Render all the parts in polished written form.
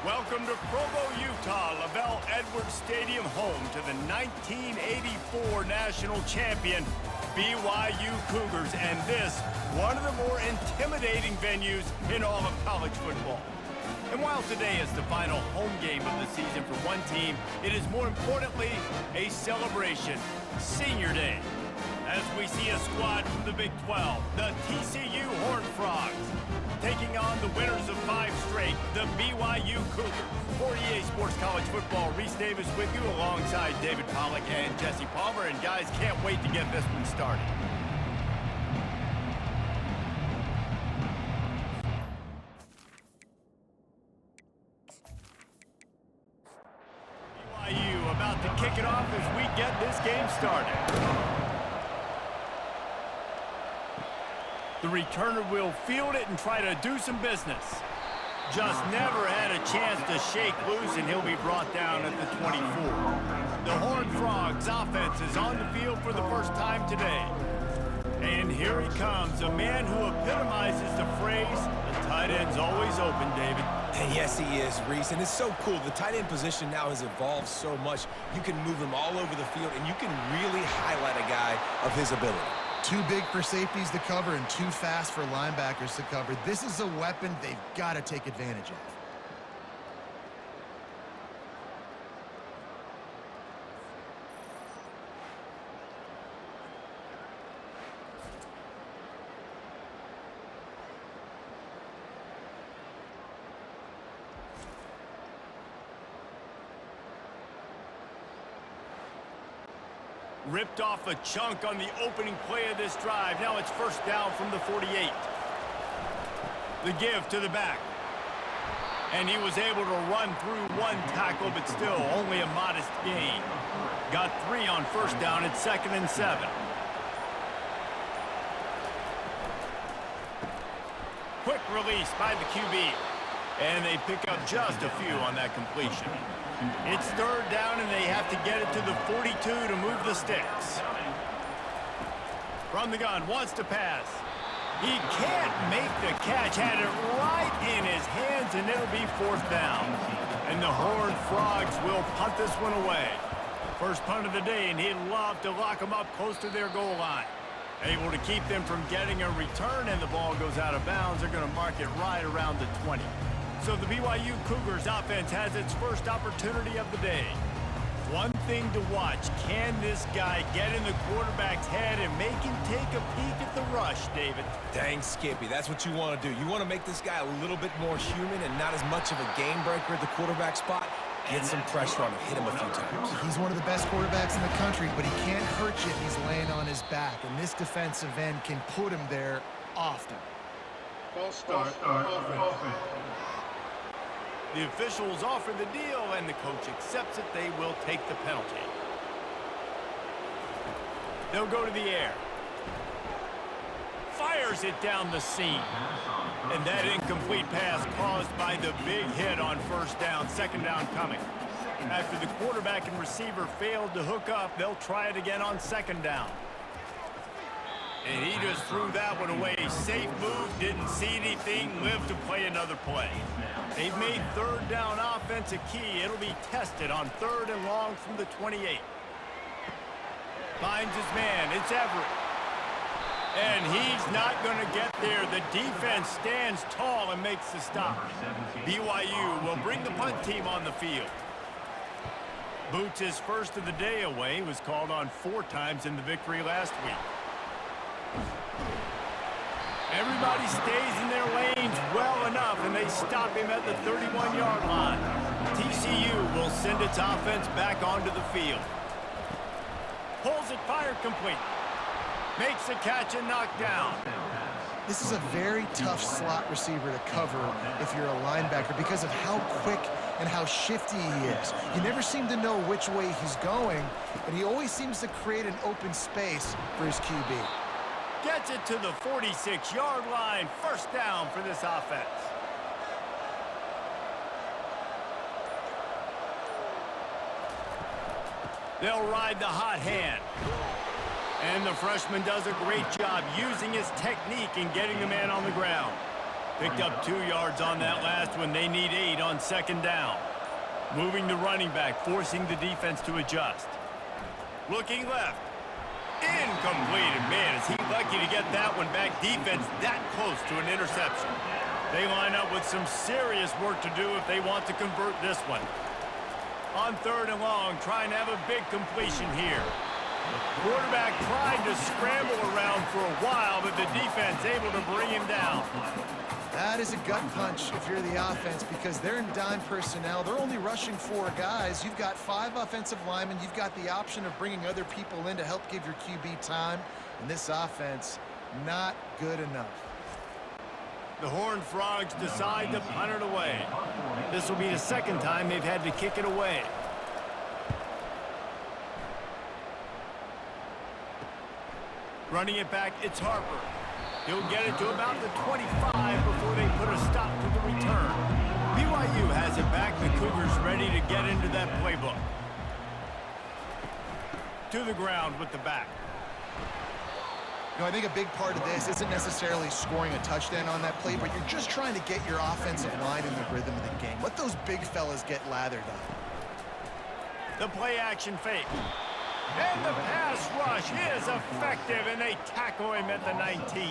Welcome to Provo, Utah, Lavelle Edwards Stadium, home to the 1984 national champion BYU Cougars, and this, one of the more intimidating venues in all of college football. And while today is the final home game of the season for one team, it is more importantly a celebration, Senior Day, as we see a squad from the Big 12, the TCU Horned Frogs, taking on the winners of 5 straight, the BYU Cougars. For EA Sports College Football, Reese Davis with you alongside David Pollack and Jesse Palmer. And guys, can't wait to get this one started. BYU about to kick it off as we get this game started. The returner will field it and try to do some business. Just never had a chance to shake loose, and he'll be brought down at the 24. The Horned Frogs offense is on the field for the first time today. And here he comes, a man who epitomizes the phrase, the tight end's always open, David. And yes, he is, Reese, and it's so cool. The tight end position now has evolved so much. You can move him all over the field, and you can really highlight a guy of his ability. Too big for safeties to cover and too fast for linebackers to cover. This is a weapon they've got to take advantage of. Ripped off a chunk on the opening play of this drive. Now it's first down from the 48. The give to the back. And he was able to run through one tackle, but still only a modest gain. Got 3 on first down at 2nd and 7. Quick release by the QB. And they pick up just a few on that completion. It's 3rd down, and they have to get it to the 42 to move the sticks. From the gun, wants to pass. He can't make the catch. Had it right in his hands, and it'll be 4th down. And the Horned Frogs will punt this one away. First punt of the day, and he'd love to lock them up close to their goal line. Able to keep them from getting a return, and the ball goes out of bounds. They're going to mark it right around the 20. So the BYU Cougars offense has its first opportunity of the day. One thing to watch, can this guy get in the quarterback's head and make him take a peek at the rush, David? Dang, Skippy, that's what you want to do. You want to make this guy a little bit more human and not as much of a game breaker at the quarterback spot. Get some pressure on him, hit him a few times. He's one of the best quarterbacks in the country, but he can't hurt you if he's laying on his back, and this defensive end can put him there often. False start. Offense. The officials offer the deal, and the coach accepts it. They will take the penalty. They'll go to the air. Fires it down the seam. And that incomplete pass caused by the big hit on first down, 2nd down coming. After the quarterback and receiver failed to hook up, they'll try it again on 2nd down. And he just threw that one away. Safe move, didn't see anything, lived to play another play. They've made 3rd down offense a key. It'll be tested on 3rd and long from the 28. Finds his man. It's Everett. And he's not going to get there. The defense stands tall and makes the stop. BYU will bring the punt team on the field. Boots his first of the day away. He was called on 4 times in the victory last week. Everybody stays in their lanes well enough, and they stop him at the 31-yard line. TCU will send its offense back onto the field. Pulls it, fired complete. Makes the catch and knocked down. This is a very tough slot receiver to cover if you're a linebacker because of how quick and how shifty he is. You never seem to know which way he's going, and he always seems to create an open space for his QB. Gets it to the 46-yard line. First down for this offense. They'll ride the hot hand. And the freshman does a great job using his technique and getting the man on the ground. Picked up 2 yards on that last one. They need 8 on second down. Moving the running back, forcing the defense to adjust. Looking left. Incomplete. And man, is he lucky to get that one back. Defense that close to an interception. They line up with some serious work to do if they want to convert this one. On third and long, trying to have a big completion here. Quarterback tried to scramble around for a while, but the defense able to bring him down. That is a gut punch if you're the offense because they're in dime personnel. They're only rushing 4 guys. You've got 5 offensive linemen. You've got the option of bringing other people in to help give your QB time. And this offense, not good enough. The Horned Frogs decide to punt it away. This will be the second time they've had to kick it away. Running it back, it's Harper. He'll get it to about the 25 before they put a stop to the return. BYU has it back. The Cougars ready to get into that playbook. To the ground with the back. You know, I think a big part of this isn't necessarily scoring a touchdown on that play, but you're just trying to get your offensive line in the rhythm of the game. Let those big fellas get lathered up. The play action fake. And the pass rush is effective, and they tackle him at the 19.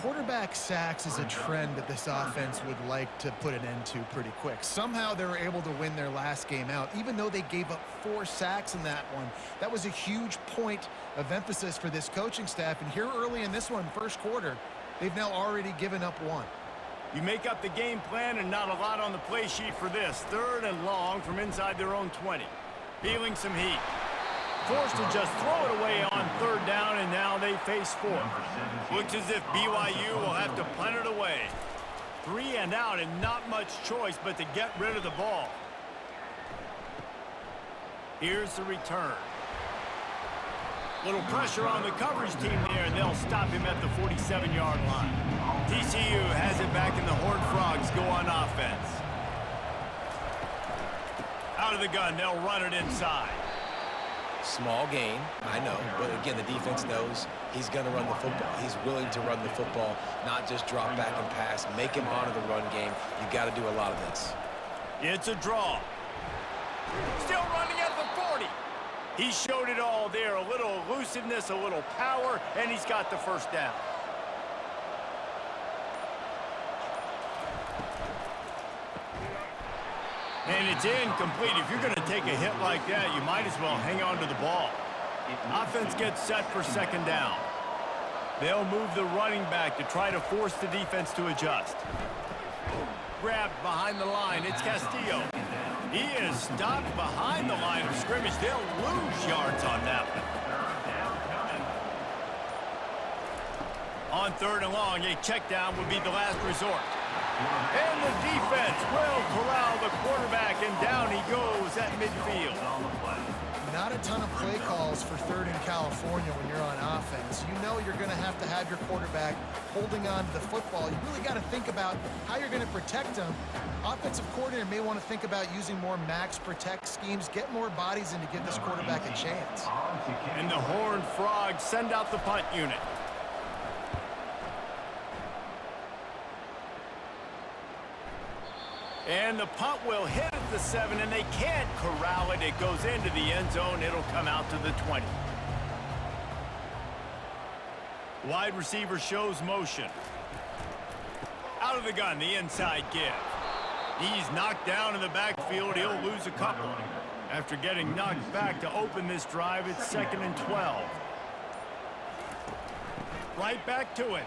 Quarterback sacks is a trend that this offense would like to put an end to pretty quick. Somehow they were able to win their last game out, even though they gave up 4 sacks in that one. That was a huge point of emphasis for this coaching staff, and here early in this one, first quarter, they've now already given up 1. You make up the game plan and not a lot on the play sheet for this. Third and long from inside their own 20. Feeling some heat. Forced to just throw it away on third down, and now they face 4. Looks as if BYU will have to punt it away. 3 and out, and not much choice but to get rid of the ball. Here's the return. Little pressure on the coverage team there, and they'll stop him at the 47-yard line. TCU has it back, and the Horned Frogs go on offense. Out of the gun, they'll run it inside. Small gain, I know, but again, the defense knows he's going to run the football. He's willing to run the football, not just drop back and pass, make him honor the run game. You got to do a lot of this. It's a draw. Still running at the 40. He showed it all there, a little elusiveness, a little power, and he's got the first down. And it's incomplete. If you're going to take a hit like that, you might as well hang on to the ball. Offense gets set for second down. They'll move the running back to try to force the defense to adjust. Grabbed behind the line. It's Castillo. He is stopped behind the line of scrimmage. They'll lose yards on that one. On third and long, a check down would be the last resort. And the defense will corral the quarterback, and down he goes at midfield. Not a ton of play calls for third in California when you're on offense. You know you're going to have your quarterback holding on to the football. You really got to think about how you're going to protect him. Offensive coordinator may want to think about using more max protect schemes, get more bodies in to give this quarterback a chance. And the Horned Frogs send out the punt unit. And the punt will hit at the 7, and they can't corral it. It goes into the end zone. It'll come out to the 20. Wide receiver shows motion. Out of the gun, the inside give. He's knocked down in the backfield. He'll lose a couple. After getting knocked back to open this drive, it's 2nd and 12. Right back to it.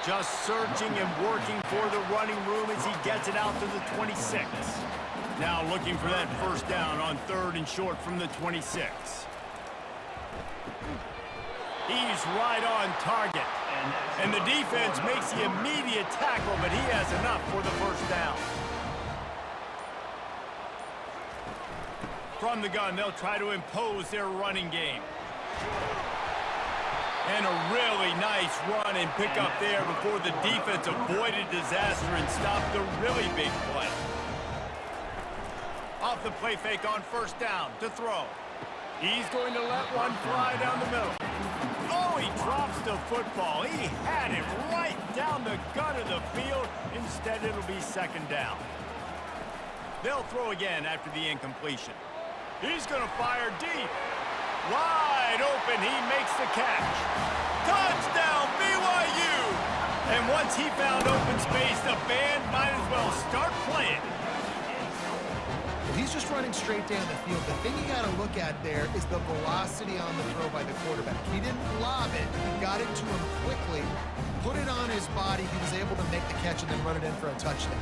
Just searching and working for the running room as he gets it out to the 26. Now looking for that first down on third and short from the 26. He's right on target. And the defense makes the immediate tackle, but he has enough for the first down. From the gun, they'll try to impose their running game. And a really nice run and pick up there before the defense avoided disaster and stopped the really big play. Off the play fake on first down to throw. He's going to let one fly down the middle. Oh, he drops the football. He had it right down the gut of the field. Instead, it'll be second down. They'll throw again after the incompletion. He's going to fire deep. Wide open, he makes the catch. Touchdown, BYU! And once he found open space, the band might as well start playing. He's just running straight down the field. The thing you got to look at there is the velocity on the throw by the quarterback. He didn't lob it. He got it to him quickly, put it on his body. He was able to make the catch and then run it in for a touchdown.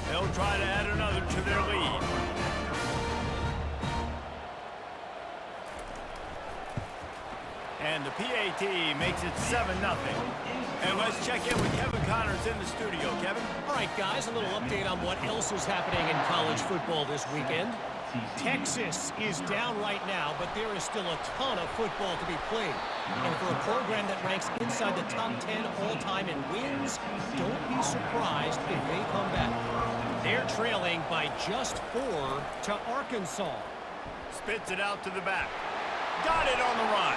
They'll try to add another to their lead. And the PAT makes it 7-0. And let's check in with Kevin Connors in the studio. Kevin? All right, guys, a little update on what else is happening in college football this weekend. Texas is down right now, but there is still a ton of football to be played. And for a program that ranks inside the top 10 all-time in wins, don't be surprised if they come back. They're trailing by just 4 to Arkansas. Spits it out to the back. Got it on the run.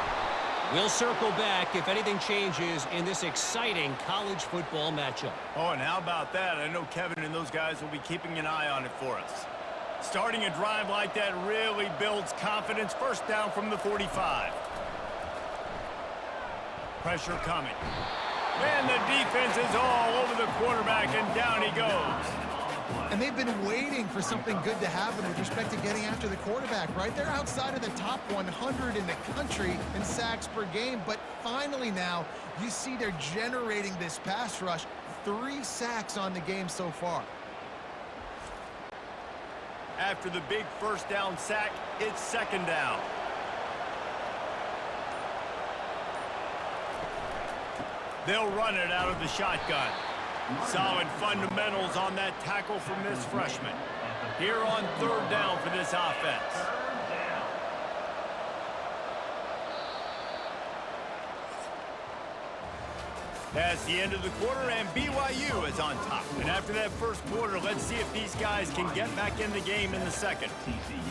We'll circle back if anything changes in this exciting college football matchup. Oh, and how about that? I know Kevin and those guys will be keeping an eye on it for us. Starting a drive like that really builds confidence. First down from the 45. Pressure coming. And the defense is all over the quarterback, and down he goes. And they've been waiting for something good to happen with respect to getting after the quarterback, right? They're outside of the top 100 in the country in sacks per game, but finally now you see they're generating this pass rush. 3 sacks on the game so far. After the big first down sack, it's second down. They'll run it out of the shotgun. Solid fundamentals on that tackle from this freshman. Here on third down for this offense. That's the end of the quarter, and BYU is on top. And after that first quarter, let's see if these guys can get back in the game in the second. TCU.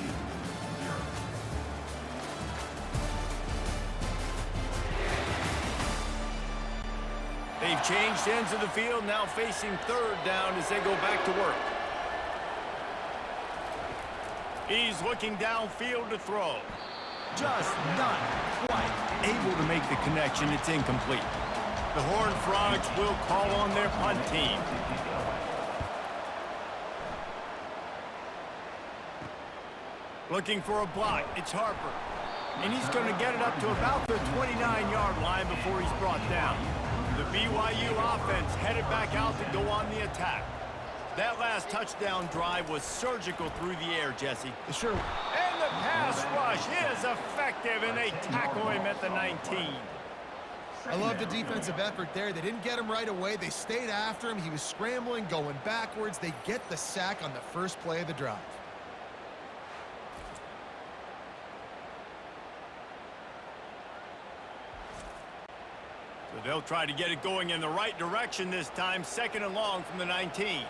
They've changed ends of the field, now facing third down as they go back to work. He's looking downfield to throw. Just not quite able to make the connection. It's incomplete. The Horned Frogs will call on their punt team. Looking for a block. It's Harper. And he's going to get it up to about the 29-yard line before he's brought down. The BYU offense headed back out to go on the attack. That last touchdown drive was surgical through the air, Jesse. Sure. And the pass rush is effective, and they tackle him at the 19. I love the defensive effort there. They didn't get him right away. They stayed after him. He was scrambling, going backwards. They get the sack on the first play of the drive. So they'll try to get it going in the right direction this time. Second and long from the 19.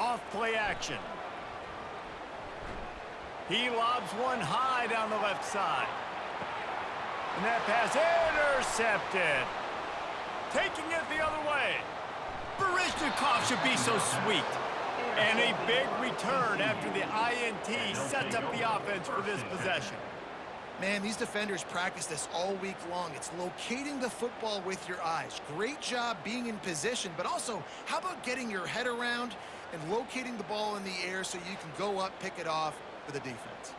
Off play action. He lobs one high down the left side. And that pass intercepted. Taking it the other way. Barishnikov should be so sweet. And a big return after the INT sets up the offense for this possession. Man, these defenders practice this all week long. It's locating the football with your eyes. Great job being in position, but also, how about getting your head around and locating the ball in the air so you can go up, pick it off for the defense.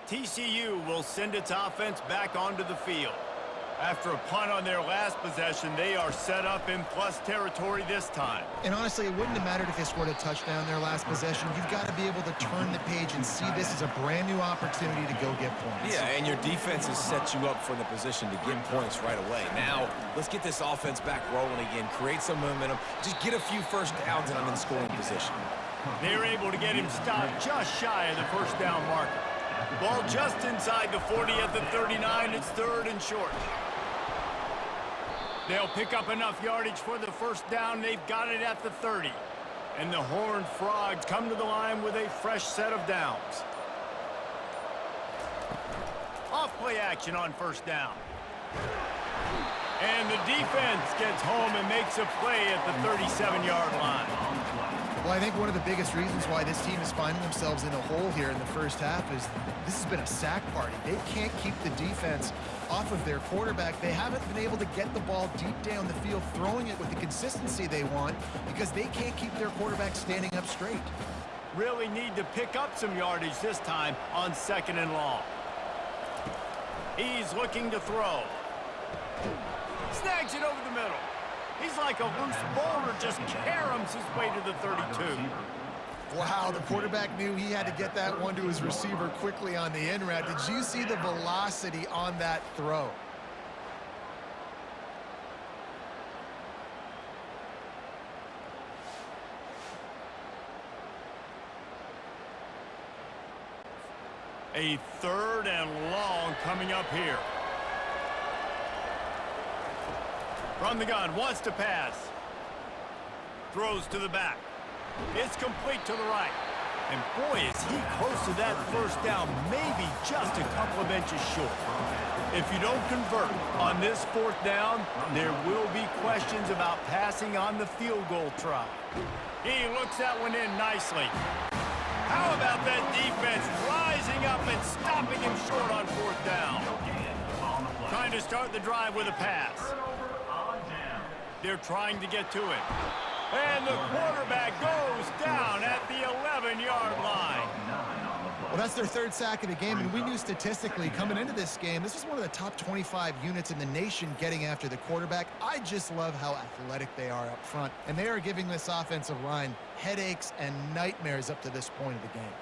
TCU will send its offense back onto the field. After a punt on their last possession, they are set up in plus territory this time. And honestly, it wouldn't have mattered if they scored a touchdown their last possession. You've got to be able to turn the page and see this as a brand new opportunity to go get points. Yeah, and your defense has set you up for the position to get points right away. Now, let's get this offense back rolling again, create some momentum, just get a few first downs, and I'm in scoring position. They're able to get him stopped just shy of the first down marker. Ball just inside the 40 at the 39. It's third and short. They'll pick up enough yardage for the first down. They've got it at the 30. And the Horned Frogs come to the line with a fresh set of downs. Off-play action on first down. And the defense gets home and makes a play at the 37-yard line. Well, I think one of the biggest reasons why this team is finding themselves in a hole here in the first half is this has been a sack party. They can't keep the defense off of their quarterback. They haven't been able to get the ball deep down the field, throwing it with the consistency they want because they can't keep their quarterback standing up straight. Really need to pick up some yardage this time on second and long. He's looking to throw. Snags it over the middle. He's like a loose boulder, just caroms his way to the 32. Wow, the quarterback knew he had to get that one to his receiver quickly on the in route. Did you see the velocity on that throw? A third and long coming up here. From the gun, wants to pass. Throws to the back. It's complete to the right. And boy, is he close to that first down, maybe just a couple of inches short. If you don't convert on this fourth down, there will be questions about passing on the field goal try. He looks that one in nicely. How about that defense rising up and stopping him short on fourth down? Trying to start the drive with a pass. They're trying to get to it. And the quarterback goes down at the 11-yard line. Well, that's their third sack of the game, and we knew statistically coming into this game, this was one of the top 25 units in the nation getting after the quarterback. I just love how athletic they are up front, and they are giving this offensive line headaches and nightmares up to this point of the game.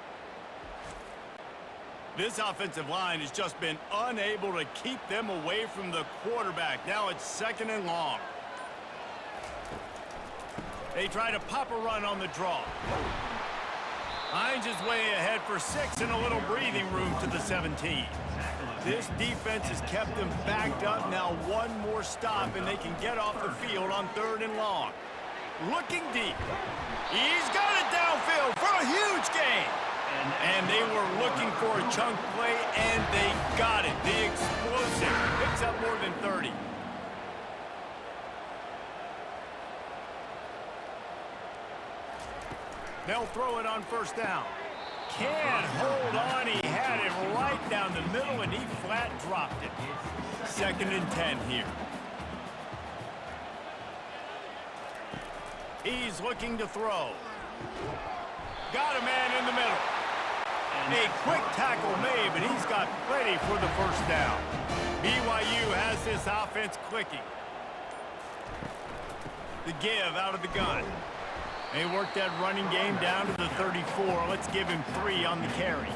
This offensive line has just been unable to keep them away from the quarterback. Now it's second and long. They try to pop a run on the draw. Hines is way ahead for 6 and a little breathing room to the 17. This defense has kept them backed up. Now one more stop and they can get off the field on third and long. Looking deep. He's got it downfield for a huge gain. And they were looking for a chunk play and they got it. The explosive picks up more than 30. They'll throw it on first down. Can't hold on. He had it right down the middle, and he flat dropped it. Second and 10 here. He's looking to throw. Got a man in the middle. A quick tackle made, but he's got plenty for the first down. BYU has this offense clicking. The give out of the gun. They worked that running game down to the 34. Let's give him 3 on the carry.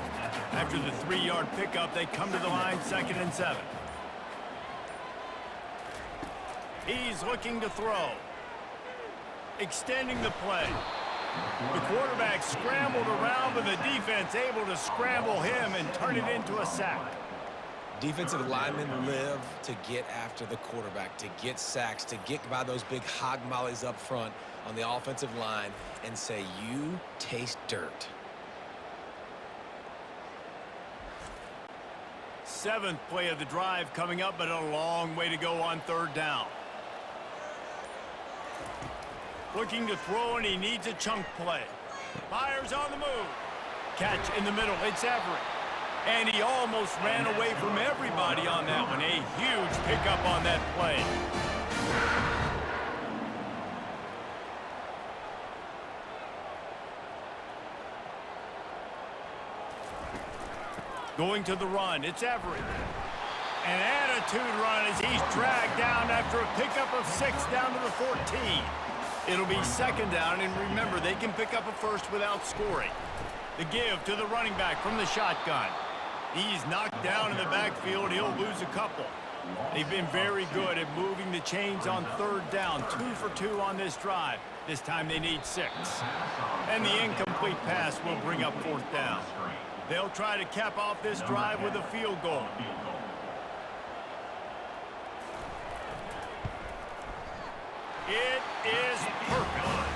After the 3-yard pickup, they come to the line, second and 7. He's looking to throw. Extending the play. The quarterback scrambled around, but the defense able to scramble him and turn it into a sack. Defensive linemen live to get after the quarterback, to get sacks, to get by those big hog mollies up front on the offensive line and say, you taste dirt. 7th play of the drive coming up, but a long way to go on third down. Looking to throw, and he needs a chunk play. Fires on the move. Catch in the middle. It's Everett. And he almost ran away from everybody on that one. A huge pickup on that play. Going to the run. It's Everett. An attitude run as he's dragged down after a pickup of 6 down to the 14. It'll be second down, and remember, they can pick up a first without scoring. The give to the running back from the shotgun. He's knocked down in the backfield. He'll lose a couple. They've been very good at moving the chains on third down. 2 for 2 on this drive. This time they need 6. And the incomplete pass will bring up fourth down. They'll try to cap off this drive with a field goal. It is perfect.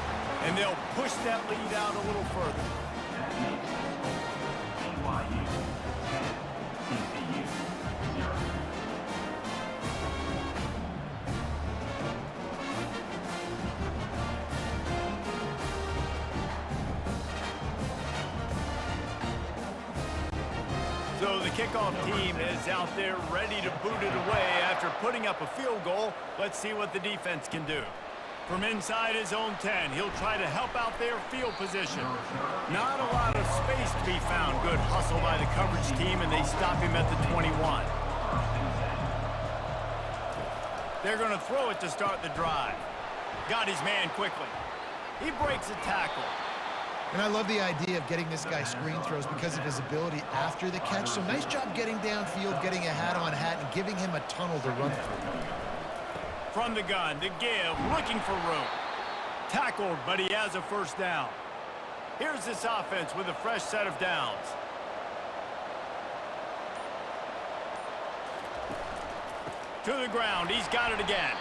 And they'll push that lead out a little further. BYU, TCU, 0. So the kickoff team is out there ready to boot it away after putting up a field goal. Let's see what the defense can do. From inside his own 10, he'll try to help out their field position. Not a lot of space to be found. Good hustle by the coverage team, and they stop him at the 21. They're going to throw it to start the drive. Got his man quickly. He breaks a tackle. And I love the idea of getting this guy screen throws because of his ability after the catch. So nice job getting downfield, getting a hat-on-hat, and giving him a tunnel to run through. From the gun, the give, looking for room. Tackled, but he has a first down. Here's this offense with a fresh set of downs. To the ground, he's got it again.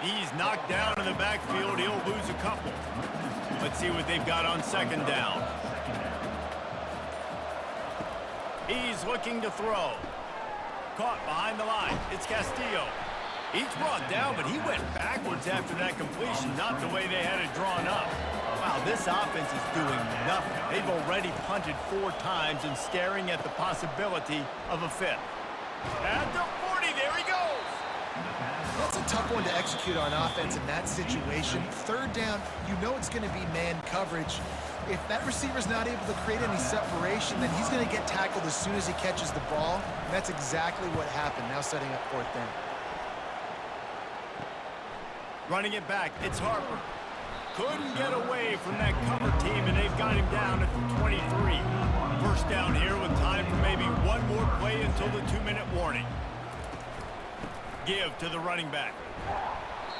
He's knocked down in the backfield. He'll lose a couple. Let's see what they've got on second down. He's looking to throw. Caught behind the line. It's Castillo. He's brought down, but he went backwards after that completion, not the way they had it drawn up. Wow, this offense is doing nothing. They've already punted 4 times and staring at the possibility of a 5th. At the 40, there he goes. That's a tough one to execute on offense in that situation. Third down, you know it's going to be man coverage. If that receiver's not able to create any separation, then he's going to get tackled as soon as he catches the ball. And that's exactly what happened, now setting up 4th down. Running it back, it's Harper. Couldn't get away from that cover team, and they've got him down at the 23. First down here with time for maybe one more play until the 2-minute warning. Give to the running back.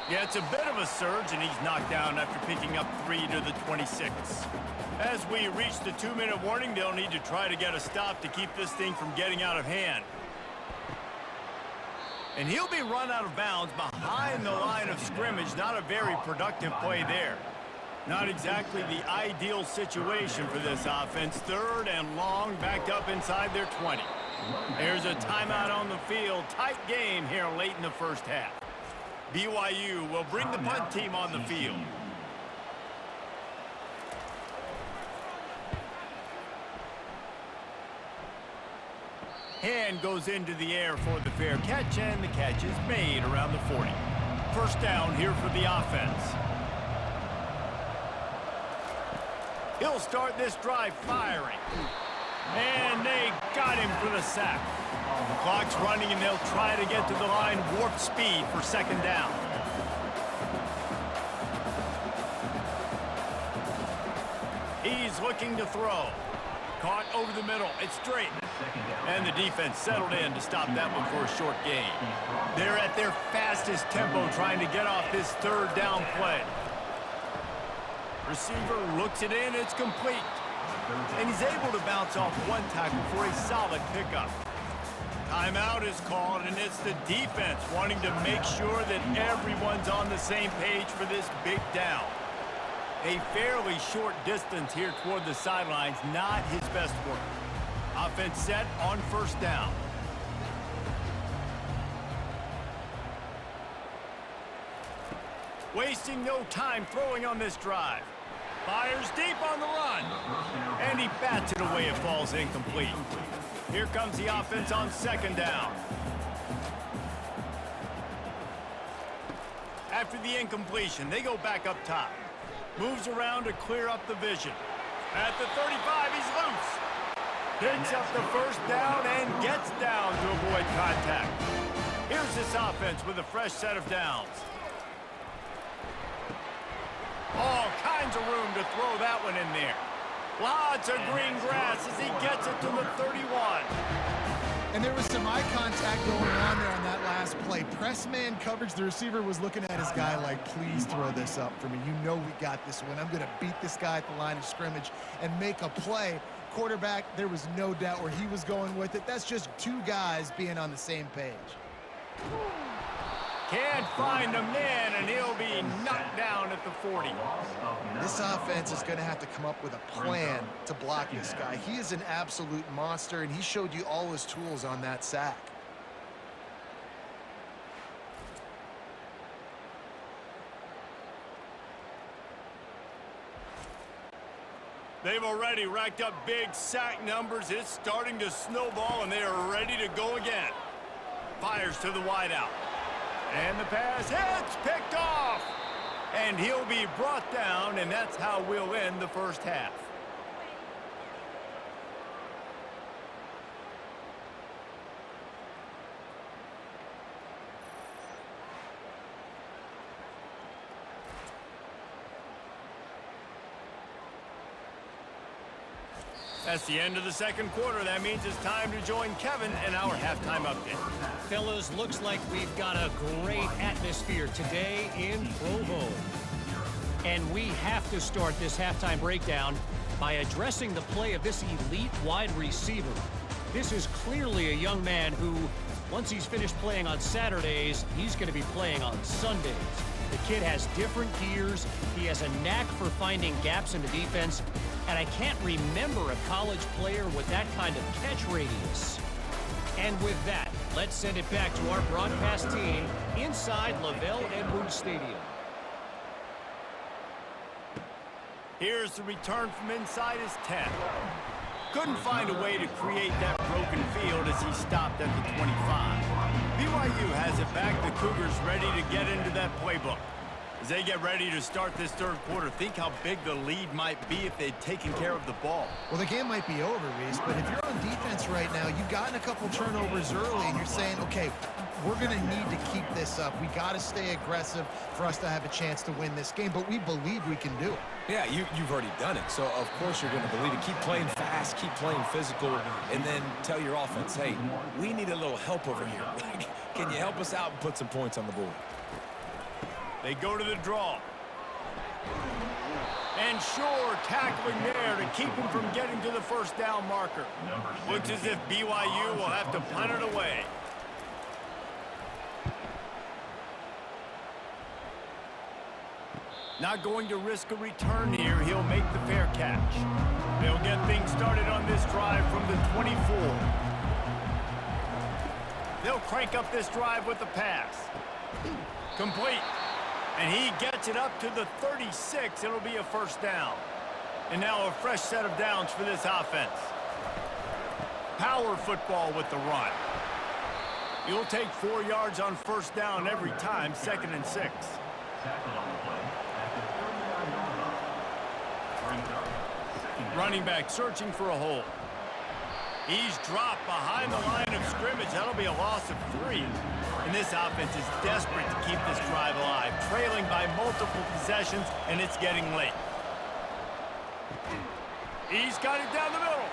Yeah, it's a bit of a surge, and he's knocked down after picking up 3 to the 26. As we reach the 2-minute warning, they'll need to try to get a stop to keep this thing from getting out of hand. And he'll be run out of bounds behind the line of scrimmage. Not a very productive play there. Not exactly the ideal situation for this offense. 3rd and long, backed up inside their 20. There's a timeout on the field. Tight game here late in the first half. BYU will bring the punt team on the field. Hand goes into the air for the fair catch, and the catch is made around the 40. First down here for the offense. He'll start this drive firing. And they got him for the sack. The clock's running, and they'll try to get to the line warp speed for second down. He's looking to throw. Caught over the middle. It's straight. And the defense settled in to stop that one for a short gain. They're at their fastest tempo trying to get off this 3rd down play. Receiver looks it in. It's complete. And he's able to bounce off one tackle for a solid pickup. Timeout is called, and it's the defense wanting to make sure that everyone's on the same page for this big down. A fairly short distance here toward the sidelines, not his best work. Offense set on first down. Wasting no time throwing on this drive. Fires deep on the run. And he bats it away. It falls incomplete. Here comes the offense on second down. After the incompletion, they go back up top. Moves around to clear up the vision. At the 35, he's loose. Picks up the first down and gets down to avoid contact. Here's this offense with a fresh set of downs. All kinds of room to throw that one in there. Lots of green grass as he gets it to the 31. And there was some eye contact going on there on that last play. Press man coverage. The receiver was looking at his guy like, please throw this up for me. You know we got this one. I'm going to beat this guy at the line of scrimmage and make a play. Quarterback, there was no doubt where he was going with it. That's just 2 guys being on the same page. Can't find the man, and he'll be knocked down at the 40. This offense is going to have to come up with a plan to block this guy. He is an absolute monster, and he showed you all his tools on that sack. They've already racked up big sack numbers. It's starting to snowball, and they are ready to go again. Fires to the wideout. And the pass hits, picked off. And he'll be brought down, and that's how we'll end the first half. That's the end of the second quarter. That means it's time to join Kevin in our halftime update. Fellas, looks like we've got a great atmosphere today in Provo. And we have to start this halftime breakdown by addressing the play of this elite wide receiver. This is clearly a young man who, once he's finished playing on Saturdays, he's going to be playing on Sundays. The kid has different gears. He has a knack for finding gaps in the defense. And I can't remember a college player with that kind of catch radius. And with that, let's send it back to our broadcast team inside Lavelle Edwards Stadium. Here's the return from inside his 10. Couldn't find a way to create that broken field as he stopped at the 25. BYU has it back. The Cougars ready to get into that playbook. As they get ready to start this third quarter, think how big the lead might be if they'd taken care of the ball. Well, the game might be over, Reese, but if you're on defense right now, you've gotten a couple turnovers early, and you're saying, okay, we're going to need to keep this up. We got to stay aggressive for us to have a chance to win this game, but we believe we can do it. Yeah, you've already done it, so of course you're going to believe it. Keep playing fast, keep playing physical, and then tell your offense, hey, we need a little help over here. Can you help us out and put some points on the board? They go to the draw. And sure, tackling there to keep him from getting to the first down marker. Looks as if BYU will have to punt it away. Not going to risk a return here. He'll make the fair catch. They'll get things started on this drive from the 24. They'll crank up this drive with the pass. Complete. And he gets it up to the 36. It'll be a first down. And now a fresh set of downs for this offense. Power football with the run. You'll take 4 yards on first down every time, 2nd and 6. Running back searching for a hole. He's dropped behind the line of scrimmage. That'll be a loss of 3. And this offense is desperate to keep this drive alive, trailing by multiple possessions, and it's getting late. He's got it down the middle.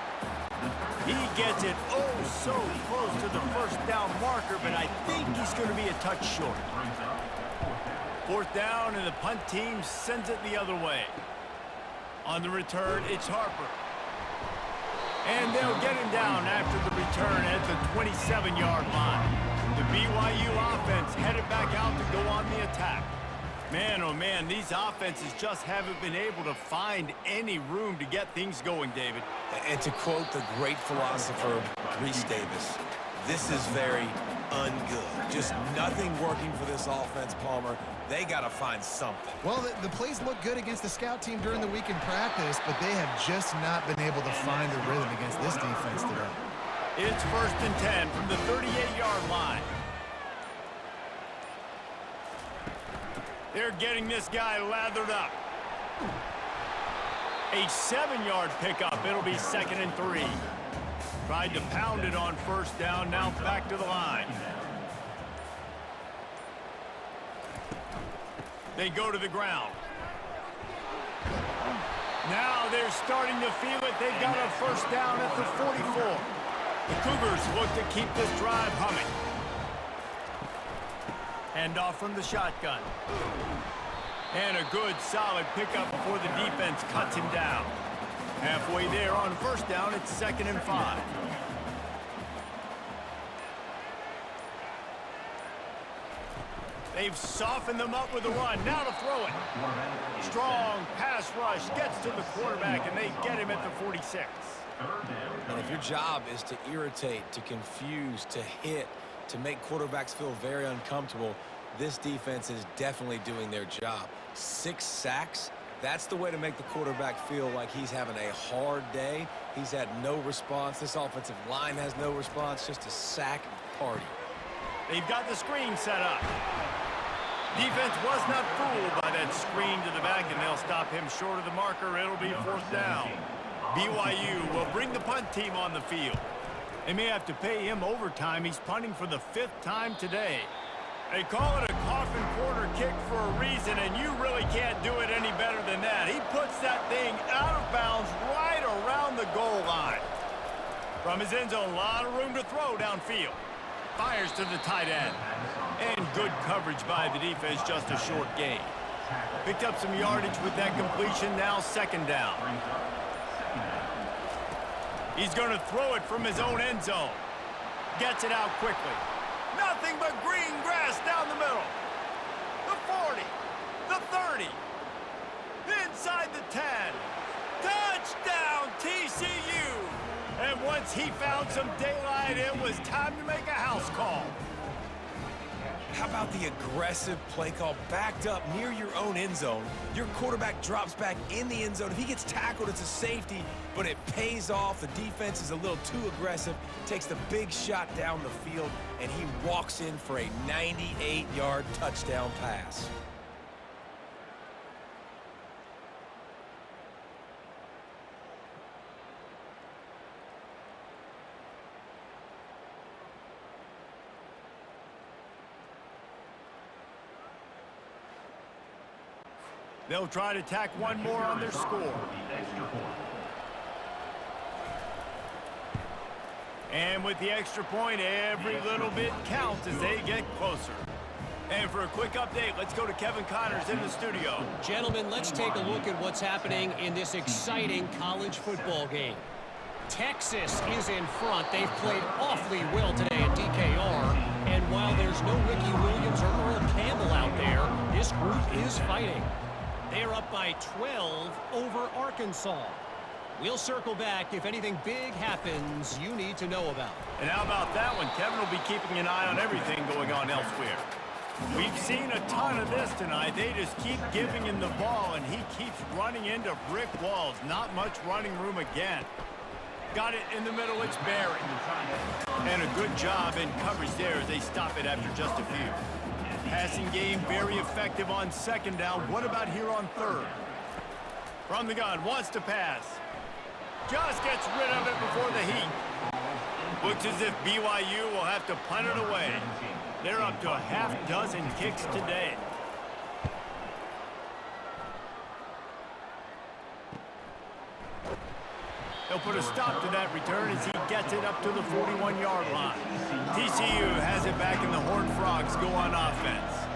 He gets it oh so close to the first down marker, but I think he's going to be a touch short. 4th down, and the punt team sends it the other way. On the return, it's Harper. And they'll get him down after the return at the 27-yard line. The BYU offense headed back out to go on the attack. Man, oh man, these offenses just haven't been able to find any room to get things going, David. And to quote the great philosopher, Reese Davis, this is very ungood. Just nothing working for this offense, Palmer. They got to find something. Well, the plays look good against the scout team during the week in practice, but they have just not been able to find the rhythm against this defense today. It's 1st and 10 from the 38-yard line. They're getting this guy lathered up. A 7-yard pickup. It'll be 2nd and 3. Tried to pound it on first down. Now back to the line. They go to the ground. Now they're starting to feel it. They've got a first down at the 44. The Cougars look to keep this drive humming. Hand off from the shotgun. And a good, solid pickup before the defense cuts him down. Halfway there on first down, it's 2nd and 5. They've softened them up with the run. Now to throw it. Strong pass rush gets to the quarterback, and they get him at the 46. And if your job is to irritate, to confuse, to hit, to make quarterbacks feel very uncomfortable, this defense is definitely doing their job. 6 sacks, that's the way to make the quarterback feel like he's having a hard day. He's had no response. This offensive line has no response, just a sack party. They've got the screen set up. Defense was not fooled by that screen to the back, and they'll stop him short of the marker. It'll be 4th down. BYU will bring the punt team on the field. They may have to pay him overtime. He's punting for the 5th time today. They call it a coffin corner kick for a reason, and you really can't do it any better than that. He puts that thing out of bounds right around the goal line. From his end zone, a lot of room to throw downfield. Fires to the tight end. And good coverage by the defense, just a short gain. Picked up some yardage with that completion, now 2nd down. He's going to throw it from his own end zone. Gets it out quickly. Nothing but green grass down the middle. The 40, the 30, inside the 10. Touchdown, TCU! And once he found some daylight, it was time to make a house call. How about the aggressive play call backed up near your own end zone? Your quarterback drops back in the end zone. If he gets tackled, it's a safety, but it pays off. The defense is a little too aggressive, takes the big shot down the field, and he walks in for a 98-yard touchdown pass. They'll try to tack one more on their score. And with the extra point, every little bit counts as they get closer. And for a quick update, let's go to Kevin Connors in the studio. Gentlemen, let's take a look at what's happening in this exciting college football game. Texas is in front. They've played awfully well today at DKR. And while there's no Ricky Williams or Earl Campbell out there, this group is fighting. They're up by 12 over Arkansas. We'll circle back if anything big happens you need to know about. And how about that one? Kevin will be keeping an eye on everything going on elsewhere. We've seen a ton of this tonight. They just keep giving him the ball, and he keeps running into brick walls. Not much running room again. Got it in the middle. It's Barry. And a good job in coverage there as they stop it after just a few. Passing game very effective on 2nd down. What about here on 3rd? From the gun, wants to pass. Just gets rid of it before the heat. Looks as if BYU will have to punt it away. They're up to a half-dozen kicks today. They'll put a stop to that return as he gets it up to the 41-yard line. TCU has it back and the Horned Frogs go on offense.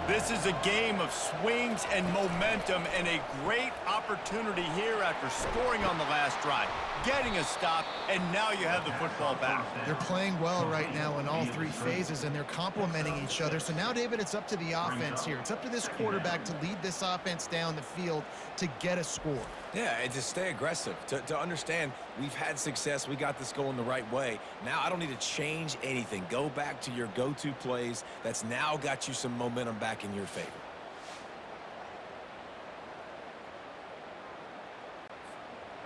This is a game of swings and momentum and a great opportunity here after scoring on the last drive, getting a stop, and now you have the football back. They're playing well right now in all 3 phases, and they're complementing each other. So now, David, it's up to the offense here. It's up to this quarterback to lead this offense down the field to get a score. Yeah, and to stay aggressive, to understand we've had success, we got this going the right way. Now I don't need to change anything. Go back to your go-to plays. That's now got you some momentum back in your favor.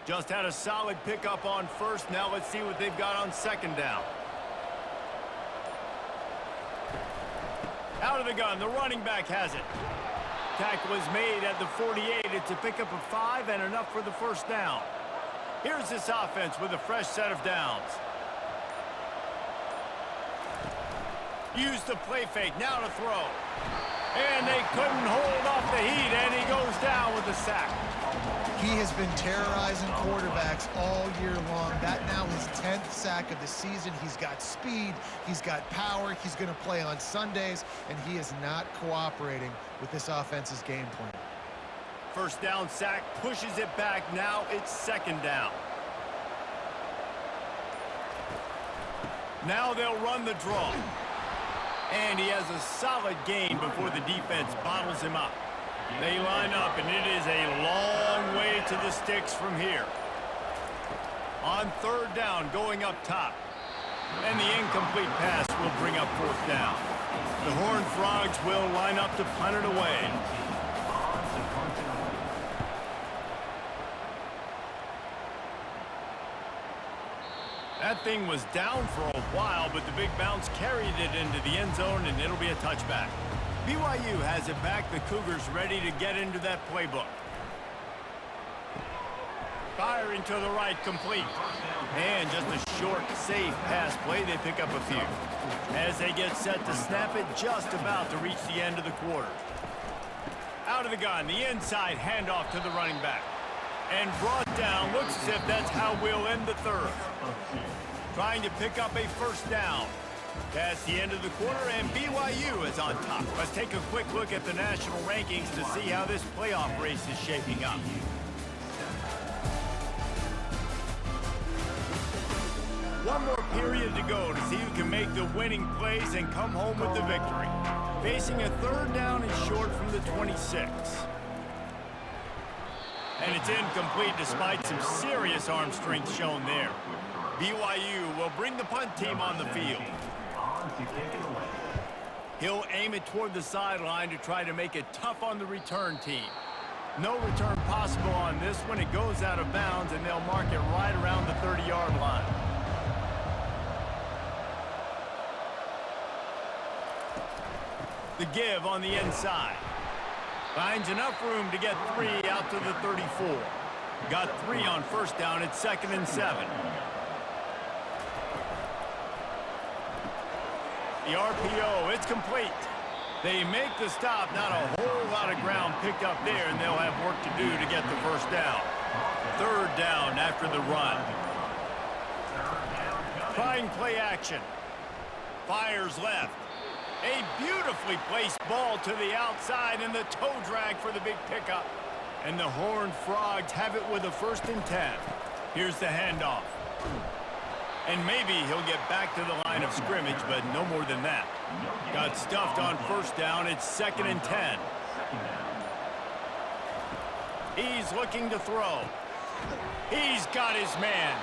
Just had a solid pickup on 1st. Now let's see what they've got on 2nd down. Out of the gun, the running back has it. Tackle is made at the 48. It's a pickup of 5 and enough for the 1st down. Here's this offense with a fresh set of downs. Use the play fake, now to throw. And they couldn't hold off the heat, and he goes down with a sack. He has been terrorizing quarterbacks all year long. That now his 10th sack of the season. He's got speed, he's got power, he's going to play on Sundays, and he is not cooperating with this offense's game plan. 1st down sack, pushes it back. Now it's 2nd down. Now they'll run the draw. And he has a solid gain before the defense bottles him up. They line up, and it is a long way to the sticks from here. On third down, going up top. And the incomplete pass will bring up fourth down. The Horned Frogs will line up to punt it away. That thing was down for a while, but the big bounce carried it into the end zone, and it'll be a touchback. BYU has it back. The Cougars ready to get into that playbook. Firing to the right, complete. And just a short, safe pass play. They pick up a few. As they get set to snap it, just about to reach the end of the quarter. Out of the gun, the inside handoff to the running back. And brought down, looks as if that's how we'll end the third. Trying to pick up a first down. That's the end of the quarter, and BYU is on top. Let's take a quick look at the national rankings to see how this playoff race is shaping up. One more period to go to see who can make the winning plays and come home with the victory. Facing a third down and short from the 26. And it's incomplete despite some serious arm strength shown there. BYU will bring the punt team on the field. He'll aim it toward the sideline to try to make it tough on the return team. No return possible on this one. It goes out of bounds, and they'll mark it right around the 30-yard line. The give on the inside. Finds enough room to get 3 out to the 34. Got 3 on first down at 2nd and 7. The RPO, it's complete. They make the stop, not a whole lot of ground picked up there, and they'll have work to do to get the first down. Third down after the run. Trying play action. Fires left. A beautifully placed ball to the outside, and the toe drag for the big pickup. And the Horned Frogs have it with a 1st and 10. Here's the handoff. And maybe he'll get back to the line of scrimmage, but no more than that. Got stuffed on first down. It's 2nd and 10. He's looking to throw. He's got his man.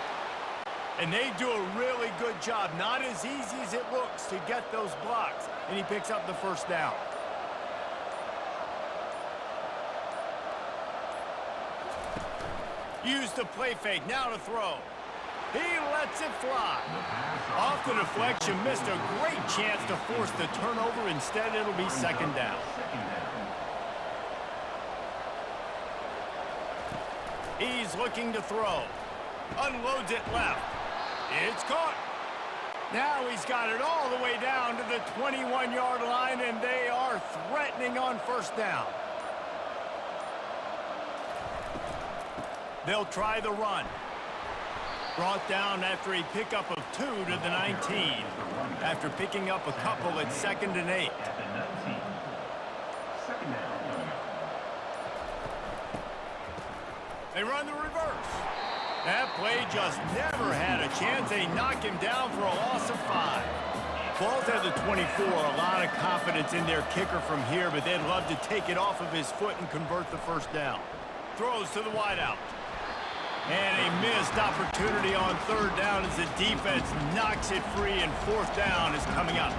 And they do a really good job. Not as easy as it looks to get those blocks. And he picks up the first down. Use the play fake. Now to throw. He lets it fly. Off the deflection, missed a great chance to force the turnover. Instead, it'll be 2nd down. He's looking to throw. Unloads it left. It's caught. Now he's got it all the way down to the 21-yard line, and they are threatening on first down. They'll try the run. Brought down after a pickup of 2 to the 19. After picking up a couple at 2nd and 8. They run the reverse. That play just never had a chance. They knock him down for a loss of 5. Ball's at the 24. A lot of confidence in their kicker from here, but they'd love to take it off of his foot and convert the first down. Throws to the wideout. And a missed opportunity on third down as the defense knocks it free, and fourth down is coming up.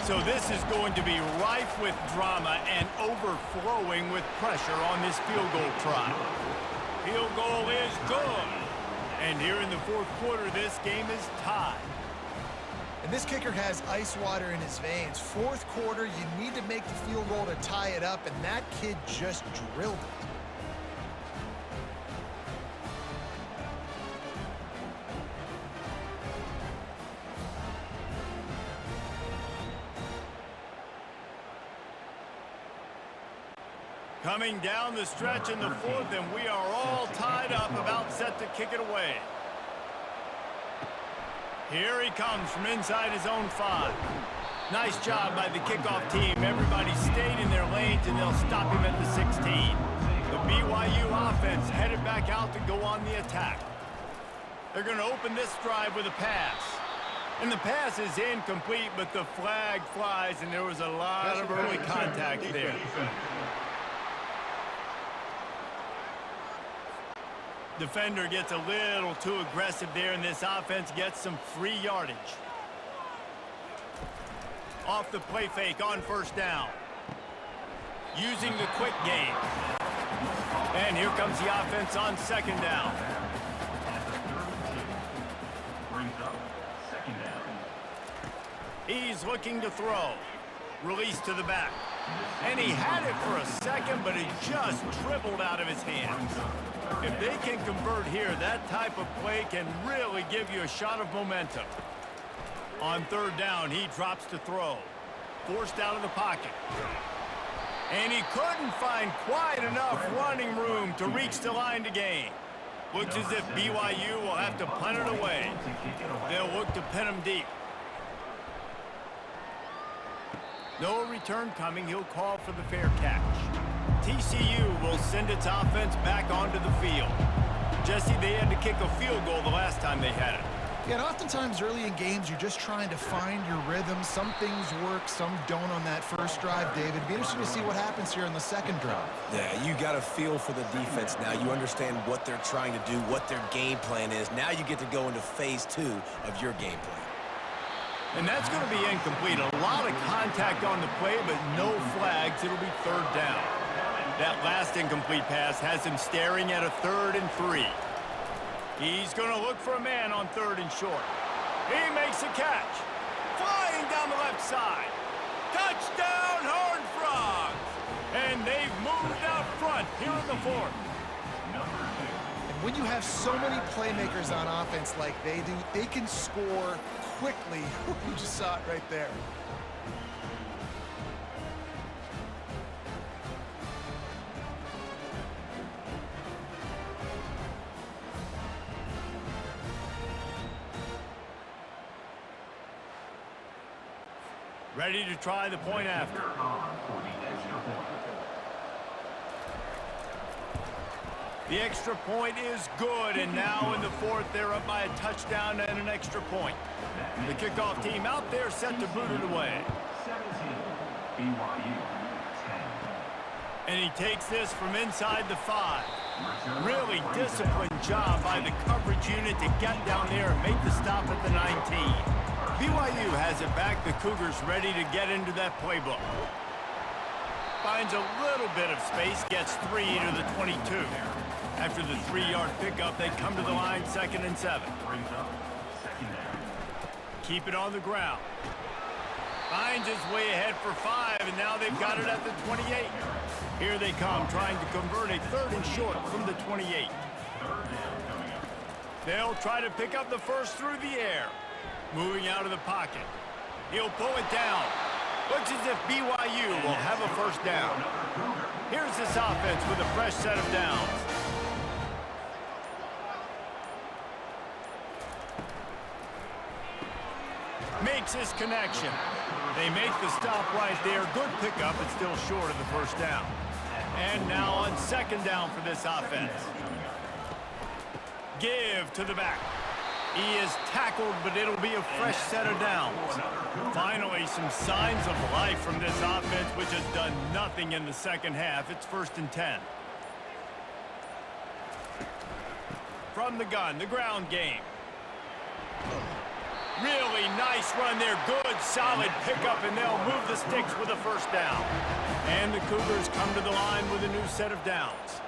So this is going to be rife with drama and overflowing with pressure on this field goal try. Field goal is good. And here in the fourth quarter, this game is tied. And this kicker has ice water in his veins. Fourth quarter, you need to make the field goal to tie it up, and that kid just drilled it. Coming down the stretch in the fourth, and we are all tied up, about set to kick it away. Here he comes from inside his own 5. Nice job by the kickoff team. Everybody stayed in their lanes, and they'll stop him at the 16. The BYU offense headed back out to go on the attack. They're going to open this drive with a pass. And the pass is incomplete, but the flag flies, and there was a lot of early contact there. Defender gets a little too aggressive there, and this offense gets some free yardage. Off the play fake on first down. Using the quick game. And here comes the offense on second down. He's looking to throw. Release to the back. And he had it for a second, but it just dribbled out of his hands. If they can convert here, that type of play can really give you a shot of momentum. On third down, he drops to throw. Forced out of the pocket. And he couldn't find quite enough running room to reach the line to gain. Looks as if BYU will have to punt it away. They'll look to pin him deep. No return coming. He'll call for the fair catch. TCU will send its offense back onto the field. Jesse, they had to kick a field goal the last time they had it. Yeah, and oftentimes early in games, you're just trying to find your rhythm. Some things work, some don't on that first drive, David. It'd be interesting to see what happens here in the second drive. Yeah, you got a feel for the defense now. You understand what they're trying to do, what their game plan is. Now you get to go into phase 2 of your game plan. And that's going to be incomplete. A lot of contact on the play, but no flags. It'll be third down. That last incomplete pass has him staring at a 3rd and 3. He's going to look for a man on 3rd and short. He makes a catch. Flying down the left side. Touchdown, Horned Frogs! And they've moved out front here in the 4th. And when you have so many playmakers on offense like they do, they can score quickly. You just saw it right there. Ready to try the point after. The extra point is good, and now in the 4th, they're up by a touchdown and an extra point. The kickoff team out there set to boot it away. 17, BYU 10. And he takes this from inside the 5. Really disciplined job by the coverage unit to get down there and make the stop at the 19. BYU has it back. The Cougars ready to get into that playbook. Finds a little bit of space, gets 3 to the 22. After the 3-yard pickup, they come to the line 2nd and 7. Keep it on the ground. Finds his way ahead for 5, and now they've got it at the 28. Here they come, trying to convert a 3rd and short from the 28. They'll try to pick up the first through the air. Moving out of the pocket. He'll pull it down. Looks as if BYU will have a first down. Here's this offense with a fresh set of downs. Makes his connection. They make the stop right there. Good pickup, but still short of the first down. And now on 2nd down for this offense. Give to the back. He is tackled, but it'll be a fresh set of downs. Finally, some signs of life from this offense, which has done nothing in the second half. It's 1st and 10. From the gun, the ground game. Really nice run there. Good, solid pickup, and they'll move the sticks with a first down. And the Cougars come to the line with a new set of downs.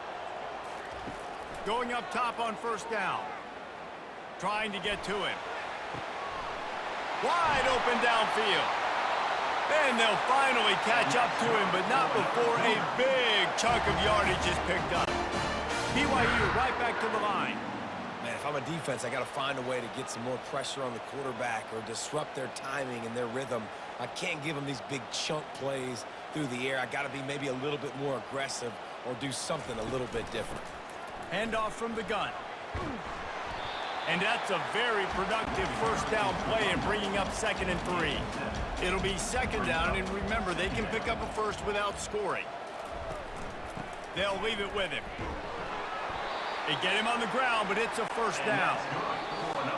Going up top on first down. Trying to get to him. Wide open downfield. And they'll finally catch up to him, but not before a big chunk of yardage is picked up. BYU right back to the line. Man, if I'm a defense, I got to find a way to get some more pressure on the quarterback or disrupt their timing and their rhythm. I can't give them these big chunk plays through the air. I got to be maybe a little bit more aggressive or do something a little bit different. Handoff from the gun. And that's a very productive first down play and bringing up 2nd and 3. It'll be 2nd down, and remember, they can pick up a first without scoring. They'll leave it with him. They get him on the ground, but it's a first down.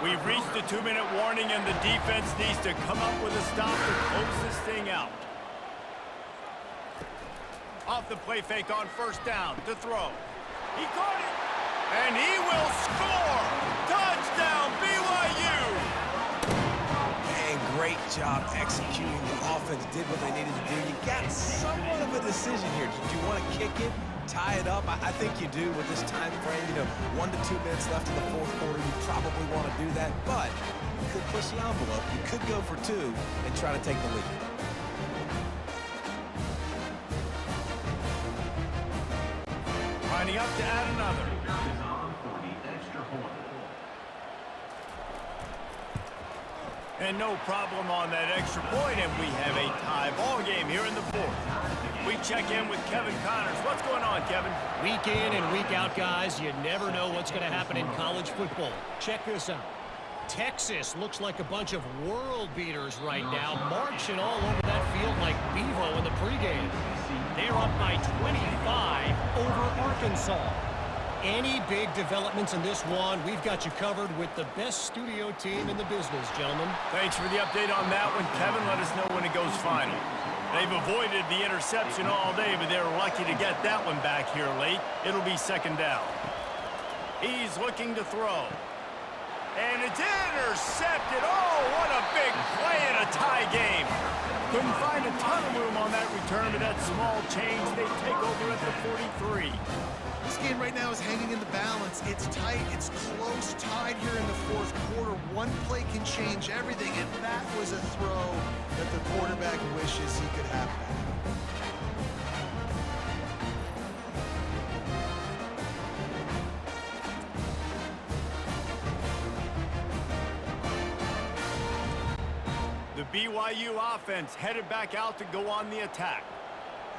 We've reached the 2-minute warning, and the defense needs to come up with a stop to close this thing out. Off the play fake on first down to throw. He caught it, and he will score! Touchdown, BYU! And great job executing. The offense did what they needed to do. You got somewhat of a decision here. Do you want to kick it, tie it up? I think you do with this time frame. 1 to 2 minutes left in the fourth quarter. You probably want to do that, but you could push the envelope. You could go for 2 and try to take the lead. Lining up to add another. Is on for the extra point. And no problem on that extra point, and we have a tie ball game here in the fourth. We check in with Kevin Connors. What's going on, Kevin? Week in and week out, guys, you never know what's going to happen in college football. Check this out. Texas looks like a bunch of world beaters right now, marching all over that field like Bevo in the pregame. They're up by 25 over Arkansas. Any big developments in this one, we've got you covered with the best studio team in the business, gentlemen. Thanks for the update on that one, Kevin. Let us know when it goes final. They've avoided the interception all day, but they're lucky to get that one back here late. It'll be second down. He's looking to throw. And it's intercepted. Oh, what a big play in a tie game. Couldn't find a ton of room on that return, but that small change, they take over at the 43. This game right now is hanging in the balance. It's tight, it's close, tied here in the fourth quarter. One play can change everything, and that was a throw that the quarterback wishes he could have back. The BYU offense headed back out to go on the attack.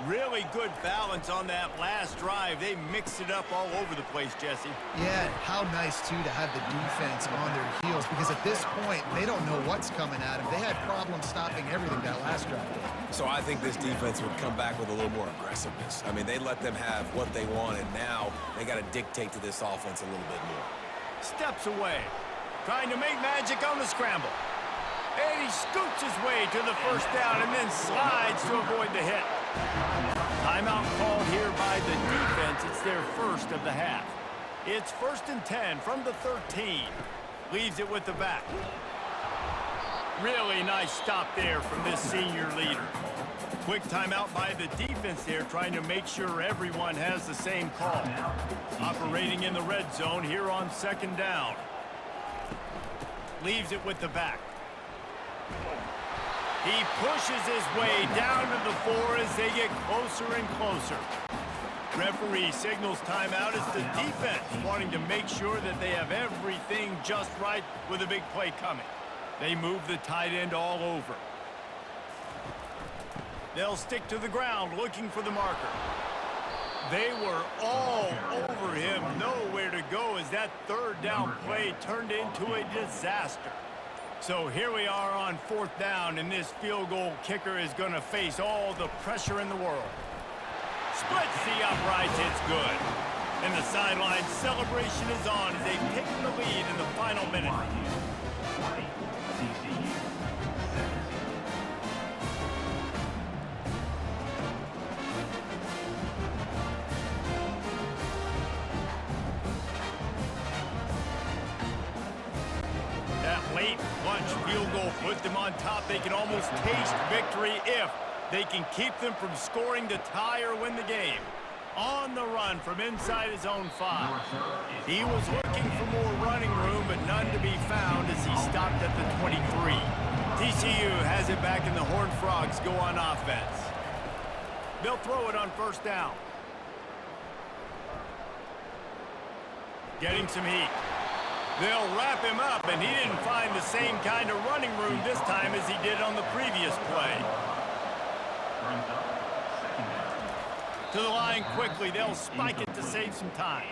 Really good balance on that last drive. They mixed it up all over the place, Jesse. Yeah, how nice, too, to have the defense on their heels, because at this point, they don't know what's coming at them. They had problems stopping everything that last drive. So I think this defense would come back with a little more aggressiveness. I mean, they let them have what they wanted. Now they got to dictate to this offense a little bit more. Steps away, trying to make magic on the scramble. And he scoots his way to the first down and then slides to avoid the hit. Timeout called here by the defense. It's their first of the half. It's 1st and 10 from the 13. Leaves it with the back. Really nice stop there from this senior leader. Quick timeout by the defense there, trying to make sure everyone has the same call. Operating in the red zone here on second down. Leaves it with the back. He pushes his way down to the 4 as they get closer and closer. Referee signals timeout as the defense wanting to make sure that they have everything just right with a big play coming. They move the tight end all over. They'll stick to the ground looking for the marker. They were all over him, nowhere to go as that third down play turned into a disaster. So here we are on 4th down, and this field goal kicker is going to face all the pressure in the world. Splits the uprights, it's good. And the sideline celebration is on as they've taken the lead in the final minute. BYU 20, TCU 17. Late clutch field goal put them on top. They can almost taste victory if they can keep them from scoring to tie or win the game. On the run from inside his own 5. He was looking for more running room, but none to be found as he stopped at the 23. TCU has it back, and the Horned Frogs go on offense. They'll throw it on 1st down. Getting some heat. They'll wrap him up, and he didn't find the same kind of running room this time as he did on the previous play. Brings up second down. To the line quickly. They'll spike it to save some time.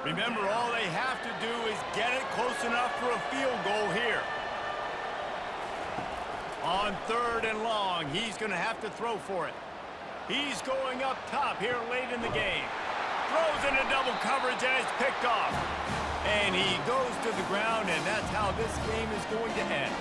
Remember, all they have to do is get it close enough for a field goal here. On 3rd and long, he's going to have to throw for it. He's going up top here late in the game. throws into double coverage, and it's picked off. And he goes to the ground, and that's how this game is going to end.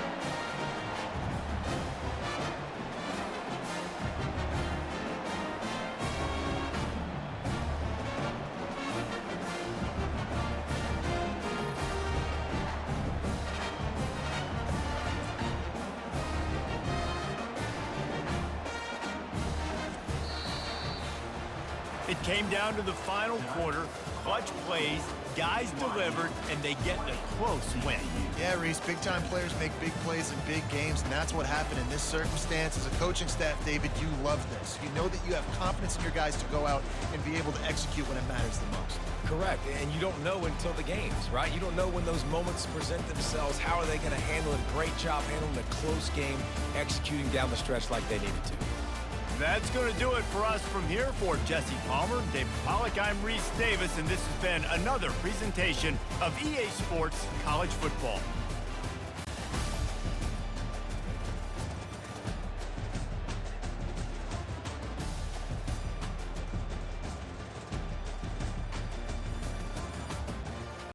It came down to the final quarter. Clutch plays, guys delivered, and they get a close win. Yeah, Reese, big-time players make big plays in big games, and that's what happened in this circumstance. As a coaching staff, David, you love this. You know that you have confidence in your guys to go out and be able to execute when it matters the most. Correct, and you don't know until the games, right? You don't know when those moments present themselves. How are they going to handle it? Great job handling a close game, executing down the stretch like they needed to. That's going to do it for us from here. For Jesse Palmer, David Pollack, I'm Reese Davis, and this has been another presentation of EA Sports College Football.